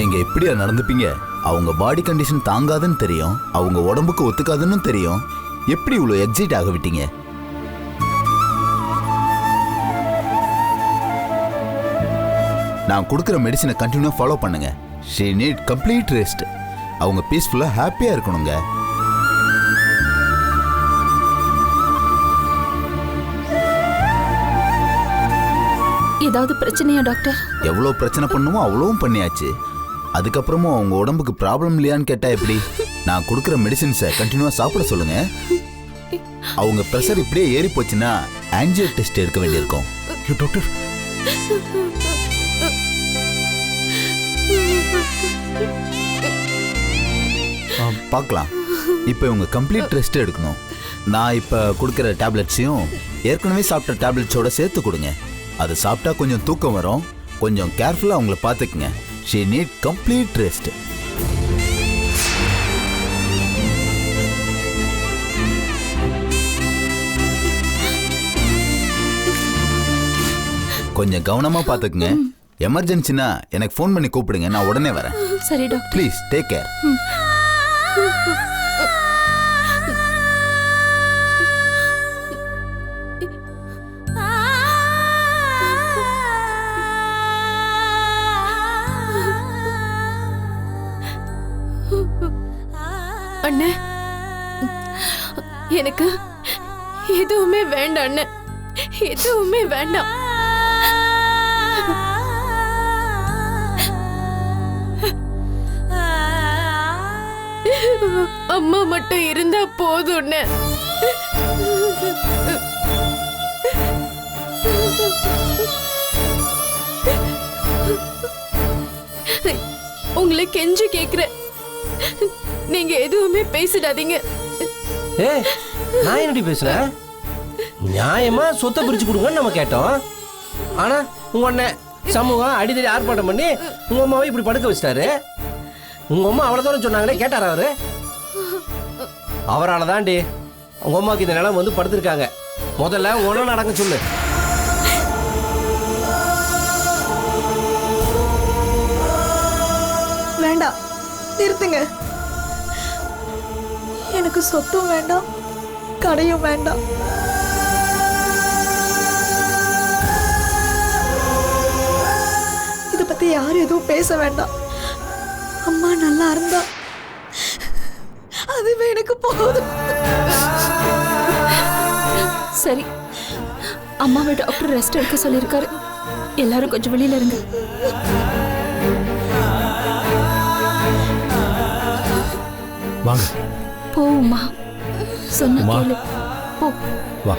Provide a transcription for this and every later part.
நீங்க எப்படியா நடந்துப்பீங்க? அவங்க பாடி கண்டிஷன் தாங்காதுன்னு தெரியும், அவங்க உடம்புக்கு ஒத்துக்காதுன்னு தெரியும், எப்படி இவ்வளவு எக்ஸைட் ஆக விட்டீங்க? நான் கொடுக்குற மெடிசனை கண்டினியூ ஃபாலோ பண்ணுங்க. she need complete rest. அவங்க பீஸ்ஃபுல்லா ஹாப்பியா இருக்கணுங்க. ஏதாவது பிரச்சனையா டாக்டர்? எவ்வளவு பிரச்சனை பண்ணுமோ அவ்வளவும் பண்ணியாச்சு. அதுக்கப்புறமும் அவங்க உடம்புக்கு ப்ராப்ளம் இல்லையான்னு கேட்டா எப்படி? நான் கொடுக்குற மெடிசின்ஸை கண்டினியூவா சாப்பிட சொல்லுங்க. அவங்க பிரஷர் இப்படியே ஏறி போச்சுன்னா ஆன்ஜியோ டெஸ்ட் எடுக்க வேண்டியிருக்கும். டாக்டர், பார்க்கலாம். இப்போ இவங்க கம்ப்ளீட் ரெஸ்ட் எடுக்கணும். நான் இப்போ கொடுக்குற டேப்லெட்ஸையும் ஏற்கனவே சாப்பிட்ட டேப்லெட்ஸோட சேர்த்து கொடுங்க. அது சாப்பிட்டா கொஞ்சம் தூக்கம் வரும். கொஞ்சம் கேர்ஃபுல்லாக அவங்கள பார்த்துக்குங்க. she need complete rest. கொஞ்சம் கவனமா பார்த்துக்குங்க. எமர்ஜென்சினா எனக்கு ஃபோன் பண்ணி கூப்பிடுங்க, நான் உடனே வரேன். சரி டாக்டர். Please take care. அண்ணே, எனக்கு எதுவுமே வேண்டாம் அண்ணே, எதுவுமே வேண்டாம். அம்மா மட்டும் இருந்தா போதும் அண்ணே. உங்களை கெஞ்சி கேக்குறேன், நீங்க எதுவுமே பேசிடாதீங்க. ஏய், நான் என்னடி பேசுறேன்? நியாயமா சொத்தை பிரிச்சு கொடுங்கன்னு நம்ம கேட்டோம். ஆனா உங்க அண்ணன் சமூகம் அடிதடி ஆர்ப்பாட்டம் பண்ணி உங்க அம்மாவை இப்படி படுக்க வச்சிட்டாரு. உங்க அம்மா அவ்வளவு தூரம் சொன்னாங்களே, கேட்டாரா அவரு? அவரால் தாண்டி உங்க அம்மாவுக்கு இந்த நிலம் வந்து படுத்திருக்காங்க. முதல்ல உன நடக்க சொல்லு. வேண்டாம், நிறுத்துங்க. எனக்கு சொத்தும் வேண்டாம், கடையும் வேண்டாம். இத பத்தி யாரும் எதுவும் பேச வேண்டாம். அம்மா நல்லா இருந்தா அதுவே எனக்கு போதும். சரி, அம்மாவை டாக்டர் ரெஸ்ட் எடுக்க சொல்லியிருக்காரு. எல்லாரும் கொஞ்சம் வெளியில இருங்க. வாங்க போமா, சொன்ன கேளு. போ. வா.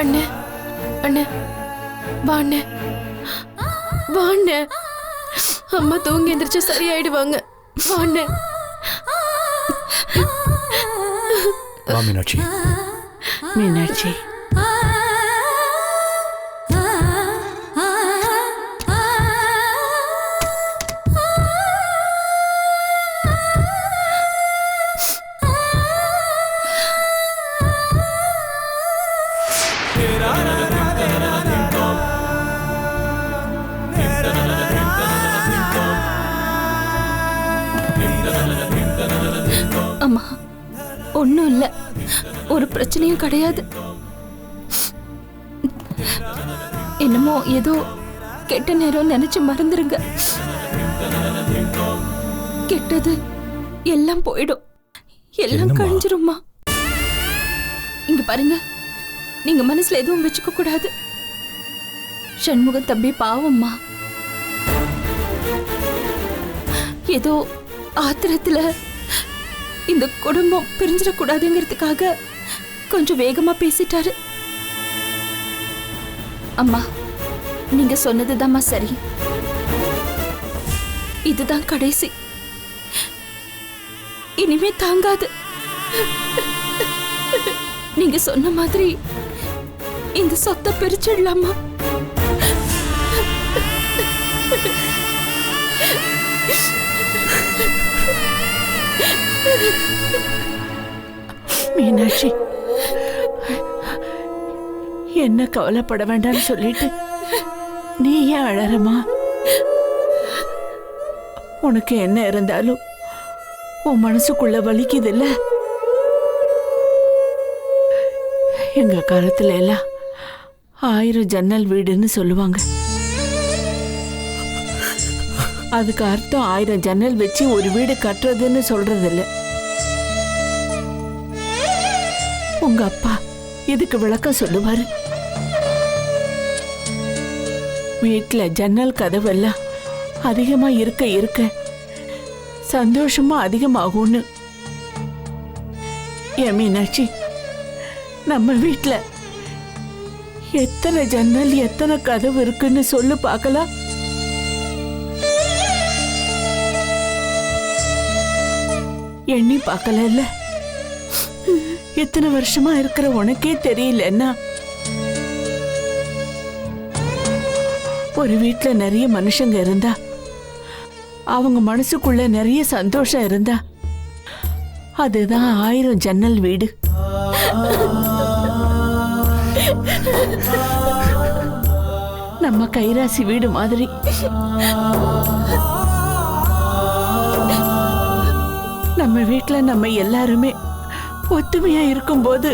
அண்ணே, அண்ணே, வா அண்ணே, வா அண்ணே. அம்மா தூங்கி எந்திரிச்சு சரியாயிடுவாங்க. வா அண்ணே. வா மீனாட்சி. மீனாட்சி, அம்மா, ஒண்ணும் இல்ல, ஒரு பிரச்சனையும் கிடையாது. என்னமோ ஏதோ கெட்ட நேரம் நினைச்சு மறந்துருங்க. கெட்டது எல்லாம் போயிடும், எல்லாம் கழிஞ்சிரும்மா. இங்க பாருங்க, நீங்க மனசுல எதுவும் வச்சுக்க கூடாது. சண்முகம் தம்பி பாவம்மா, ஏதோ ஆத்திரத்துல இந்த குடும்பம் பிரிஞ்சிடக்கூடாதுங்கிறதுக்காக கொஞ்சம் வேகமா பேசிட்டாரு. அம்மா, நீங்க சொன்னதுதாம்மா சரி. இதுதான் கடைசி, இனிமே தாங்காது. நீங்க சொன்ன மாதிரி இந்த சொத்தை பிரிச்சிடலாமா? மீனாட்சி, என்ன கவலைப்பட வேண்டாம்னு சொல்லிட்டு நீ ஏன் அழறமா? உனக்கு என்ன இருந்தாலும் உன் மனசுக்குள்ள வலிக்குது இல்ல? எங்க காலத்துல எல்லாம் 1000 ஜன்னல் வீடுன்னு சொல்லுவாங்க. அதுக்கு அர்த்தம் 1000 ஜன்னல் வச்சு ஒரு வீடு கட்டுறதுன்னு சொல்றது இல்ல. உங்க அப்பா இதுக்கு விளக்கம் சொல்லுவாரு. வீட்டுல ஜன்னல் கதவெல்லாம் அதிகமா இருக்க இருக்க சந்தோஷமா அதிகமாகும்னு. ஏன் மீனாட்சி, நம்ம வீட்டுல எத்தனை ஜன்னல் எத்தனை கதவு இருக்குன்னு சொல்லு பார்க்கலாம். எண்ணி பார்க்கல. எத்தனை வருஷமா இருக்கிற உனக்கே தெரியலன்னா, ஒரு வீட்டுல நிறைய மனுஷங்க இருந்தா அவங்க மனசுக்குள்ள நிறைய சந்தோஷம் இருந்தா அதுதான் 1000 ஜன்னல் வீடு. நம்ம கைராசி வீடு மாதிரி. நம்ம வீட்டுல நம்ம எல்லாருமே ஒத்துமையா இருக்கும்போது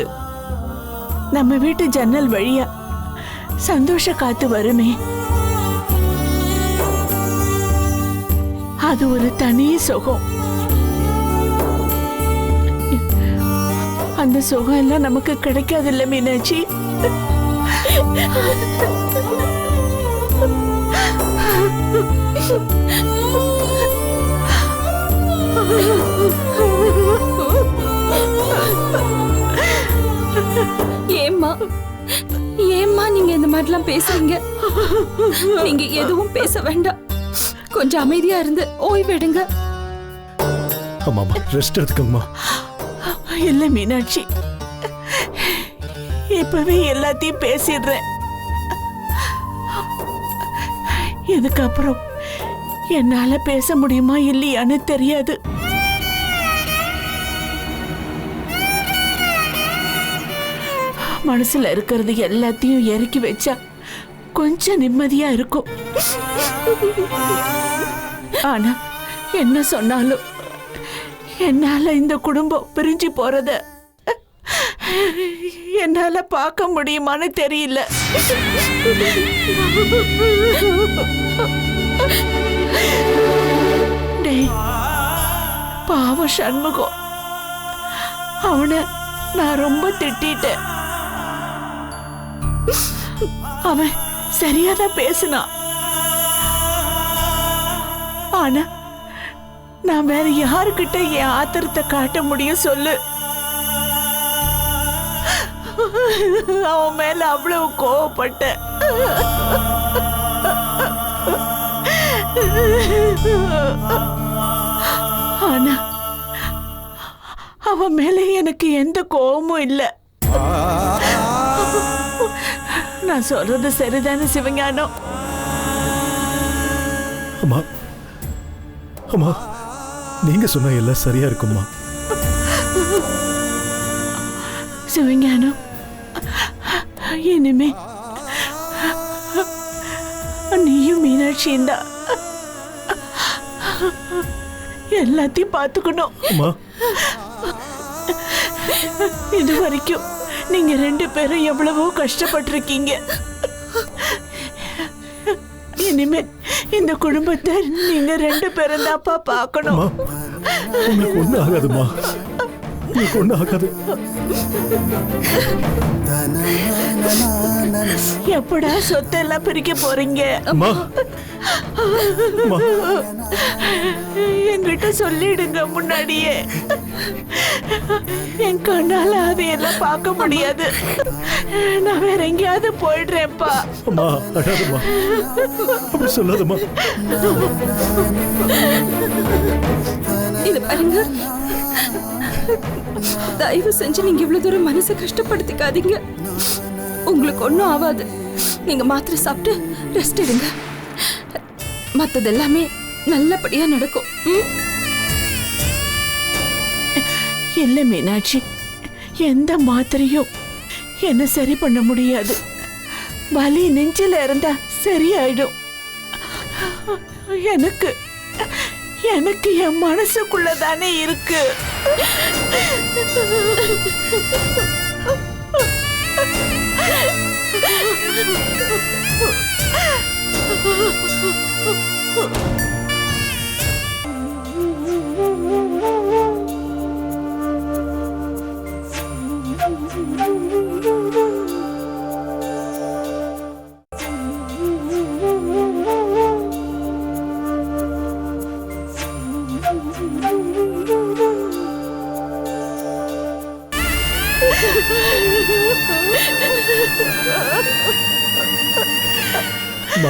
நம்ம வீட்டு ஜன்னல் வழியா சந்தோஷ காத்து வருமே, அது ஒரு தனி சுகம். அந்த சுகம் எல்லாம் நமக்கு கிடைக்காது இல்ல மீனாட்சி? ஏம்மா ஏம்மா நீங்க இந்த மாதிரிலாம் பேசுறீங்க? நீங்க எதுவும் பேச வேண்டாம், கொஞ்சம் அமைதியா இருந்து ஓய்வெடுங்க. அம்மா ரெஸ்ட் எடுத்துக்கோங்கம்மா. இல்ல மீனாட்சி, இப்பவே எல்லாத்தையும் பேசிடுறேன். இதுக்கப்புறம் என்னால பேச முடியுமா இல்லையான்னு தெரியாது. மனசுல இருக்கிறது எல்லாத்தையும் இறக்கி வச்சா கொஞ்சம் நிம்மதியா இருக்கும். ஆனா என்ன சொன்னாலும் என்னால இந்த குடும்பம் பிரிஞ்சு போறத என்னால பார்க்க முடியுமான்னு தெரியல. டேய், பாவம் சண்முகம், அவனை நான் ரொம்ப திட்டிட்டேன். அவன் சரியாதான் பேசினான். ஆனா நான் வேற யாருக்கிட்ட என் ஆத்திரத்தை காட்ட முடியும் சொல்லு? அவன் மேல அவ்வளவு கோவப்பட்ட. ஆனா அவன் மேல எனக்கு எந்த கோவமும் இல்லை. நான் சொல்றது சரிதானே சிவஞானம்? அம்மா அம்மா, நீங்க சொன்ன எல்லாம் சரியா இருக்கும்மா. சிவஞானம், இனிமே நீயும் மீனாட்சியும் தான் எல்லாத்தையும் பார்த்துக்கணும். அம்மா, இது வரைக்கும் நீங்க 2 பேரும் எவ்வளவோ கஷ்டப்பட்டிருக்கீங்க. இனிமே இந்த குடும்பத்தை நீங்க 2 பேரும் தான்ப்பா பார்க்கணும். உங்களுக்கு ஒண்ணும் ஆகாதுமா, உங்களுக்கு ஒண்ணும் ஆகாது. எப்படா சொத்தெல்லாம் பிரிக்க போறீங்க? அம்மா, என்கிட்ட சொல்லிடுங்க முன்னாடியே. என் கண்ணால அதையெல்லாம் பார்க்க முடியாது. நான் வேற எங்கேயாவது போயிடுறேன்ப்பா. அம்மா அழாதம்மா, அப்படி சொல்லாதம்மா. இது பாருங்க, தயவு செஞ்சு நீங்க இவ்வளவு தூரம் மனசை கஷ்டப்படுத்திக்காதீங்க. உங்களுக்கு ஒன்றும் ஆகாது. நீங்க மாத்திரை சாப்பிட்டு ரெஸ்ட் எடுங்க. மற்றது எல்லாமே நல்லபடியா நடக்கும். இல்ல மீனாட்சி, எந்த மாத்திரையும் என்ன சரி பண்ண முடியாது. வலி நெஞ்சில இருந்தா சரியாயிடும். எனக்கு எனக்கு என் மனசுக்குள்ள தானே இருக்கு.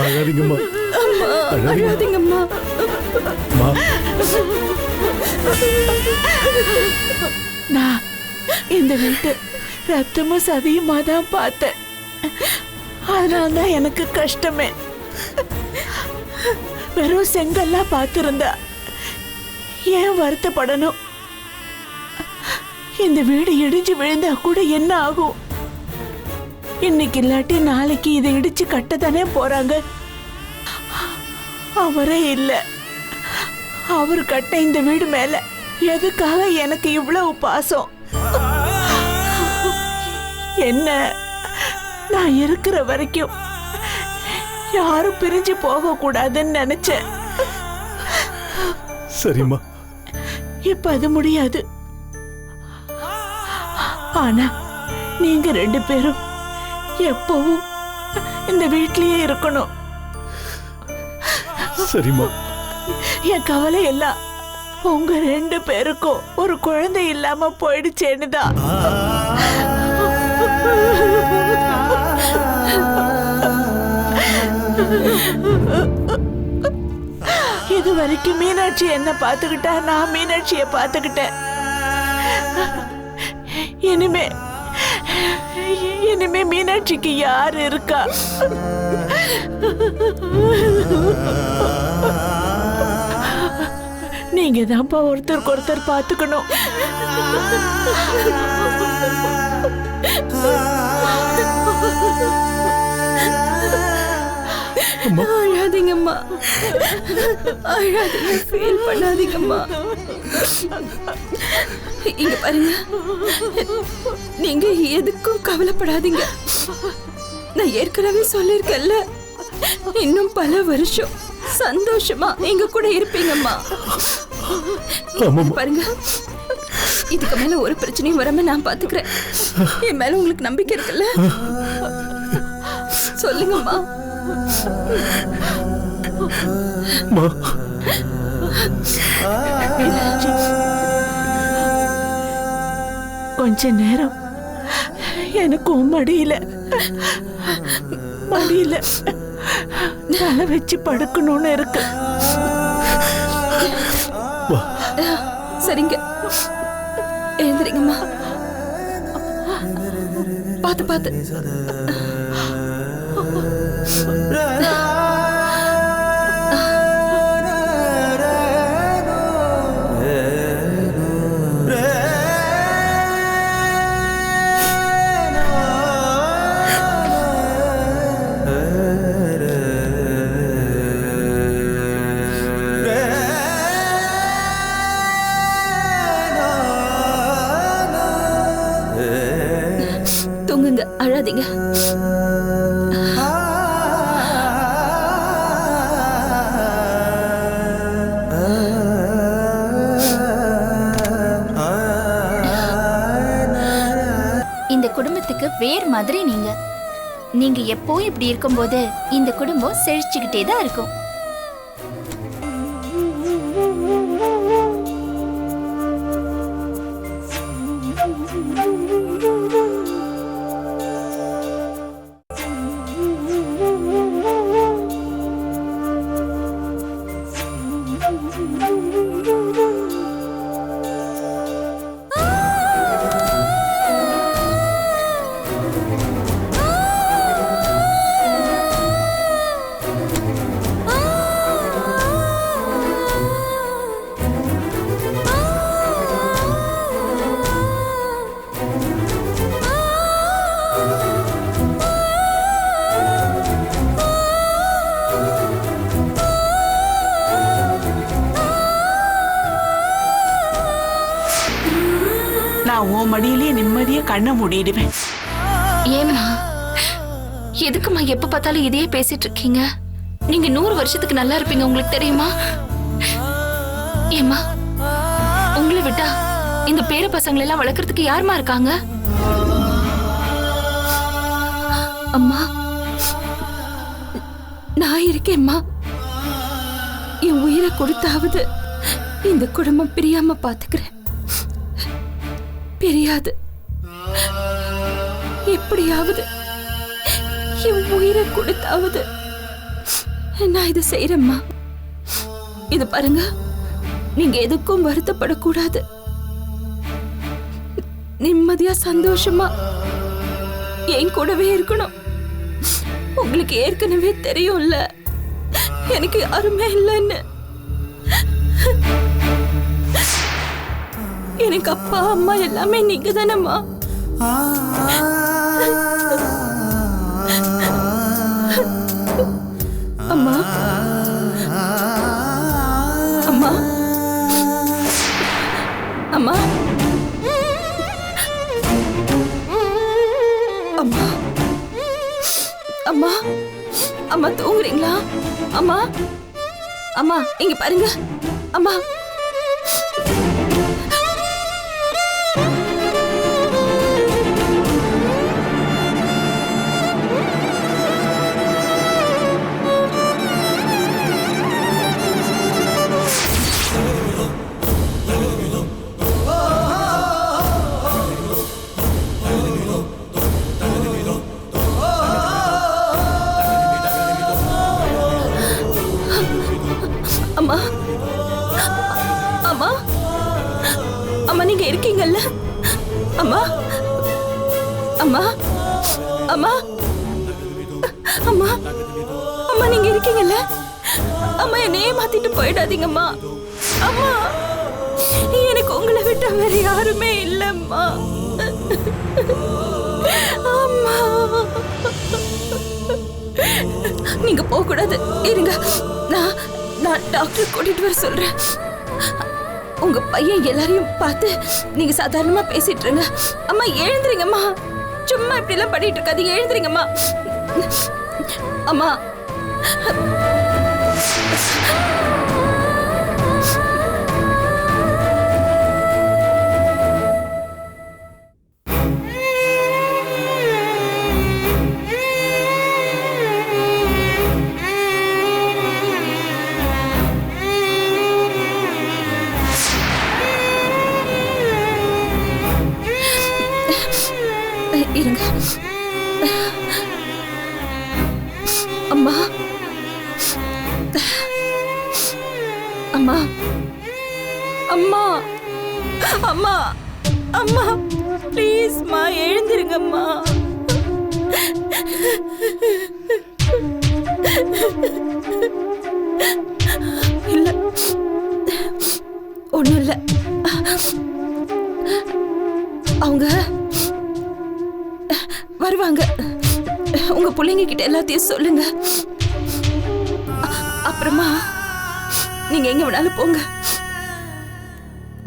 அழாதீங்கம்மா. அழாதீங்கம்மா. அம்மா, நான் இந்த வீட்டு ரத்தமும் சதியுமா தான் பார்த்தேன். அதனால்தான் எனக்கு கஷ்டமே. வெறும் செங்கல்லா பார்த்திருந்தா ஏன் வருத்தப்படணும்? இந்த வீடு இடிஞ்சு விழுந்தா கூட என்ன ஆகும்? இன்னைக்கு இல்லாட்டி நாளைக்கு இதை இடிச்சு கட்டத்தானே போறாங்க. அவரே இல்லை, அவர் கட்ட இந்த வீடு மேல எதுக்காக எனக்கு இவ்வளவு பாசம்? என்ன நான் இருக்கிற வரைக்கும் யாரும் பிரிஞ்சு போக கூடாதுன்னு நினைச்சேன். சரிம்மா. இப்ப அது முடியாது. ஆனா நீங்க 2 பேரும் எப்பவும் இந்த வீட்லயே இருக்கணும். சரிம்மா. என் கவலை எல்லாம் உங்க 2 பேருக்கும் ஒரு குழந்தை இல்லாம போயிடுச்சேன்னுதான். இது வரைக்கும் மீனாட்சி என்ன பார்த்துக்கிட்டா, நான் மீனாட்சியை பார்த்துக்கிட்டேன். இனிமே மீனாட்சிக்கு யார் இருக்கா? நீங்க தான்ப்பா ஒருத்தருக்கு ஒருத்தர் பார்த்துக்கணும். அழாதீங்கம்மா, அழாதீங்க, ஃபீல் பண்ணாதீங்கம்மா. இங்க பாருங்க, நீங்க எதுக்கும் கவலைப்படாதீங்க. நான் ஏற்கனவே சொல்லிருக்கேன்ல, இன்னும் பல வருஷம் சந்தோஷமா எங்க கூட இருப்பீங்கம்மா. பாருங்க, இதுக்கு மேல ஒரு பிரச்சனையும் வராம நான் பாத்துக்கிறேன். என் மேல உங்களுக்கு நம்பிக்கை இருக்குல்ல? சொல்லுங்கம்மா. கொஞ்ச நேரம் எனக்கும் மடியில தலை வச்சு படுக்கணும்னு இருக்கு. சரிங்க, எழுந்திரிங்கம்மா. பாத்து பாத்து. தூங்குங்க, அழாதீங்க. இந்த குடும்பத்துக்கு வேர் மாதிரி நீங்க எப்பவும் இப்படி இருக்கும்போது இந்த குடும்பம் செழிச்சுக்கிட்டே தான் இருக்கும். நான் உன் மடியிலேயே நிம்மதியா கண்ணை மூடிடுவேன். ஏம்மா எதுக்குமா எப்ப பார்த்தாலும் இதையே பேசிட்டு இருக்கீங்க? நீங்க 100 வருஷத்துக்கு நல்லா இருப்பீங்க, உங்களுக்கு தெரியுமா? ஏம்மா உங்களை விட்டா இந்த பேர பசங்களை எல்லாம் வளர்க்கறதுக்கு யாருமா இருக்காங்க? அம்மா நான் இருக்கேம்மா. என் உயிரை கொடுத்தாவது இந்த குடும்பம் பிரியாம பாத்துக்கிறேன். பிரியாது, எப்படியாவது என் உயிரை கொடுத்தாவது நான் இதை செய்யறேம்மா. இது பாருங்க, நீங்க எதுக்கும் வருத்தப்படக்கூடாது. நிம்மதியா சந்தோஷமா என் கூடவே இருக்கணும். உங்களுக்கு ஏற்கனவே தெரியும்ல எனக்கு யாருமே இல்லைன்னு. எனக்கு அப்பா அம்மா எல்லாமே நீங்க தானம்மா. அம்மா அம்மா அம்மா அம்மா அம்மா அம்மா தூங்குறீங்களா? அம்மா அம்மா இங்க பாருங்க அம்மா. அம்மா அம்மா அம்மா நீங்க இருக்கீங்கல்ல? அம்மா அம்மா அம்மா அம்மா அம்மா நீங்க இருக்கீங்கல்ல? அம்மா என்னையே மாத்திட்டு போயிடாதீங்கம்மா. அம்மா எனக்கு உங்களை விட்ட வேற யாருமே இல்லம்மா. அம்மா நீங்க போக கூடாது, இருங்க. நான் டாக்டர் கூட்டிட்டு வர சொல்றேன். உங்க பையன் எல்லாரையும் பார்த்து நீங்க சாதாரணமா பேசிட்டு இருங்க. அம்மா எழுந்துறீங்கம்மா, சும்மா இப்படி எல்லாம் பண்ணிட்டு இருக்காதீங்க, எழுந்துறீங்கம்மா. அம்மா இருங்க. அம்மா அம்மா அம்மா அம்மா அம்மா ப்ளீஸ்மா எழுந்திருங்கம்மா. இல்ல ஒண்ணும் இல்ல, அவங்க வருவாங்க. உங்க பிள்ளைங்க கிட்ட எல்லாத்தையும் சொல்லுங்க. அப்புறமா நீங்க எங்க வேணாலும் போங்க,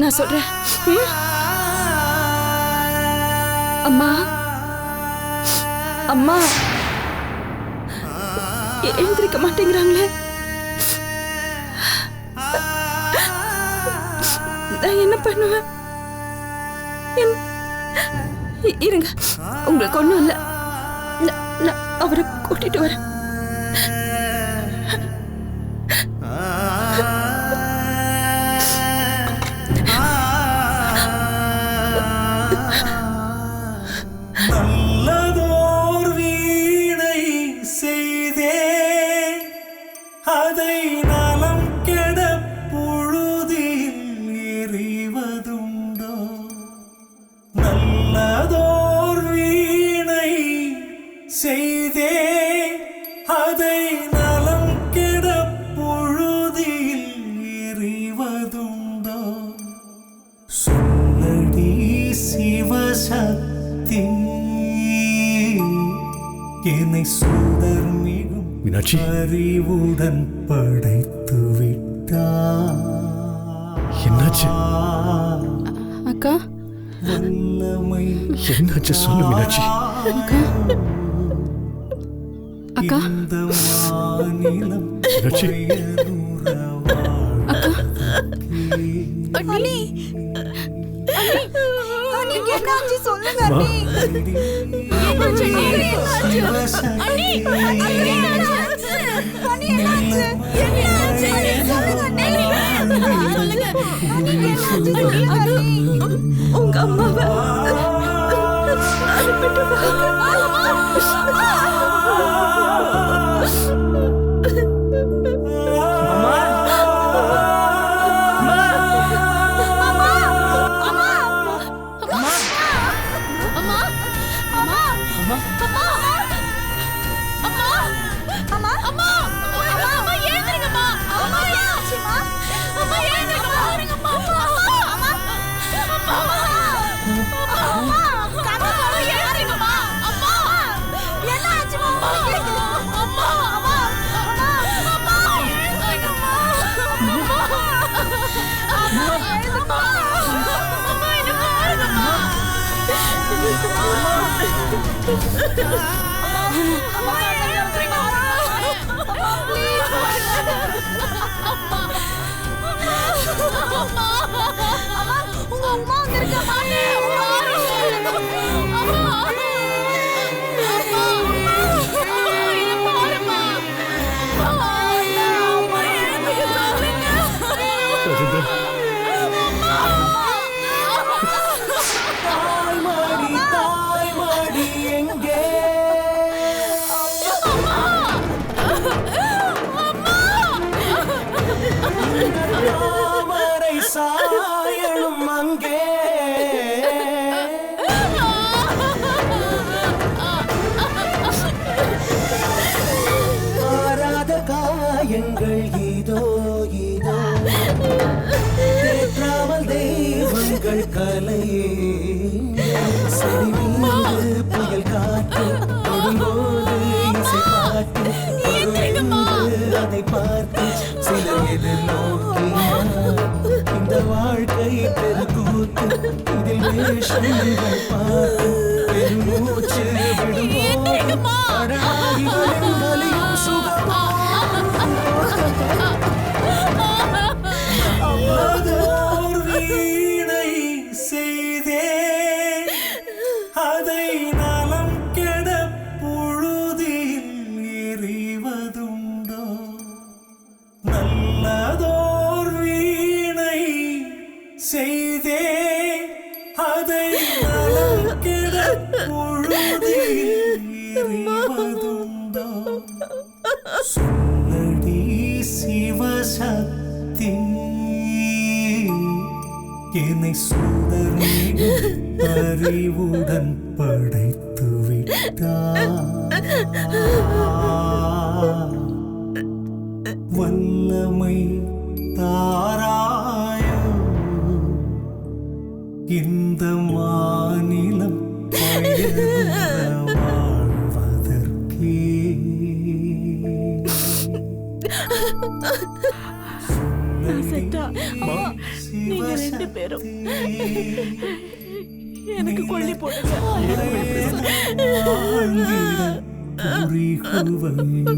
நான் சொல்றேன். அம்மா அம்மா எழுந்திருக்க மாட்டேங்கிறாங்களே, நான் என்ன பண்ணுவேன்? இருங்க, உங்களுக்கு ஒண்ணும் இல்ல, நான் அவரை கூட்டிட்டு வரேன். நல்லதோர் வீணை செய்தே அதை நலம் கெட பொழுதில் எறிவதுண்டோ. நல்லதோர் வீணை செய்தே அதை நலம் கெட பொழுதில் எறிவதுண்டோ. சொல்லடி சிவசக்தி என்னை சுடர் மிகும் மீனாட்சி, அறிவுடன் படைத்து விட்டார். என்னாச்சு? அக்கா வல்லமை என்னாச்சு சொல்லு மீனாட்சி. அக்கா இந்த மாநிலம் மீனாட்சி அண்ணி நீங்க என்னாச்சு சொல்லுங்க அண்ணி. உங்க அம்மாவை தாய்மாடி எங்கே தாமரை சாயணும் அங்கே ஆராத காயங்கள் இதோ இதோ தேற்றாமல் தெய்வங்கள் கலையே செடி மீது புயல் காற்று தொடும்போது இசை பாட்டு அதை பார்த்து சிலர் எதிர்நோக்கினார் இந்த வாழ்க்கை பெருக்கூத்து இதில் வேஷங்கள் பார்த்து பெருமூச்சு விடுவோம் அடாதிகளின் வலியும் சுகமோ அதோர் வீணை செய்தே அதை நலம் கெட பொழுதில் எறிவதுண்டோ நல்லதோர் வீணை செய்தே அதை நலம் கெட பொழுதில் எறிவதுண்டோ சொல்லடி சிவசக்தி என்னை சுடர் அறிவுடன் படைத்து விட்டார் வல்லமை தாராயோ இந்த மாநிலம் வாழ்வதற்கே செட்டா நீங்க ரெண்டு பேரும் எனக்கு கொல்லி போடுங்க. புரிகுவையோ